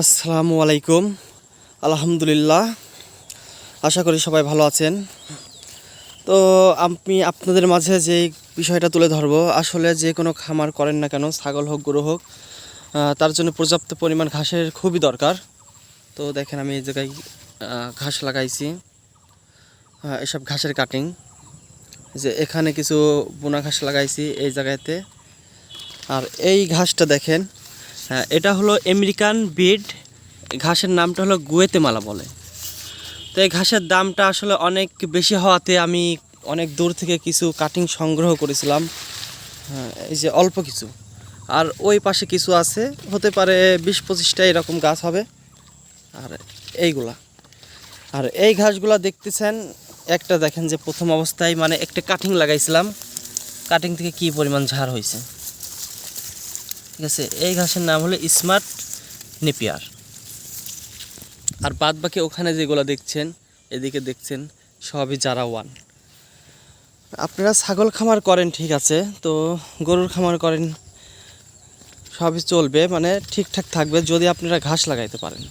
আসসালামু আলাইকুম। আলহামদুলিল্লাহ, আশা করি সবাই ভালো আছেন। তো আমি আপনাদের মাঝে যে বিষয়টা তুলে ধরবো, আসলে যে কোনো খামার করেন না কেন, ছাগল হোক গরু হোক, তার জন্য পর্যাপ্ত পরিমাণ ঘাসের খুবই দরকার। তো দেখেন আমি এই জায়গায় ঘাস লাগাইছি, এসব ঘাসের কাটিং, যে এখানে কিছু বোনা ঘাস লাগাইছি এই জায়গাতে। আর এই ঘাসটা দেখেন, এটা হলো আমেরিকান বিড। ঘাসের নামটা হলো গুয়েতেমালা বলে। তো এই ঘাসের দামটা আসলে অনেক বেশি হওয়াতে আমি অনেক দূর থেকে কিছু কাটিং সংগ্রহ করেছিলাম। এই যে অল্প কিছু, আর ওই পাশে কিছু আছে, হতে পারে 20-25টা এরকম গাছ হবে। আর এইগুলা, আর এই ঘাসগুলা দেখতেছেন, একটা দেখেন যে প্রথম অবস্থায় মানে একটা কাটিং লাগাইছিলাম, কাটিং থেকে কি পরিমাণ ঝাড় হয়েছে। ঠিক আছে, এই ঘাসের নাম হলো স্মার্ট নেপিয়ার। আর বাদ বাকি ওখানে যেগুলো দেখছেন, এদিকে দেখছেন, সবই জারা ওয়ান। আপনারা ছাগল খামার করেন ঠিক আছে, তো গরুর খামার করেন, সবই চলবে, মানে ঠিকঠাক থাকবে যদি আপনারা ঘাস লাগাইতে পারেন।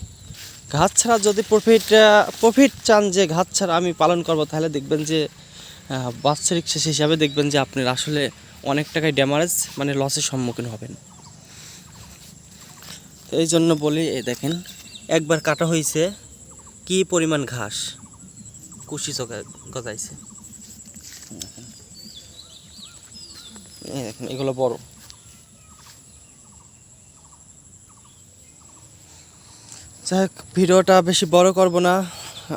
ঘাস ছাড়া যদি প্রফিট চান যে ঘাস ছাড়া আমি পালন করব, তাহলে দেখবেন যে বাৎসরিক শেষ হিসাবে দেখবেন যে আপনার আসলে অনেক টাকায় ড্যামারেজ, মানে লসের সম্মুখীন হবেন। তো এই জন্য বলি, এই দেখেন একবার কাটা হয়েছে, কি পরিমাণ ঘাস কুশি গজাইছে। এই দেখেন এগুলো বড়। যাই হোক, ভিডিওটা বেশি বড় করব না,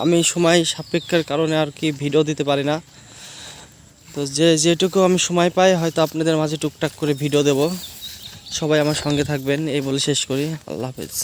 আমি সময় সাপেক্ষের কারণে আর কি ভিডিও দিতে পারি না। তো যেটুকু আমি সময় পাই হয়তো আপনাদের মাঝে টুকটাক করে ভিডিও দেব। সবাই আমার সঙ্গে থাকবেন, এই বলে শেষ করি। আল্লাহ হাফেজ।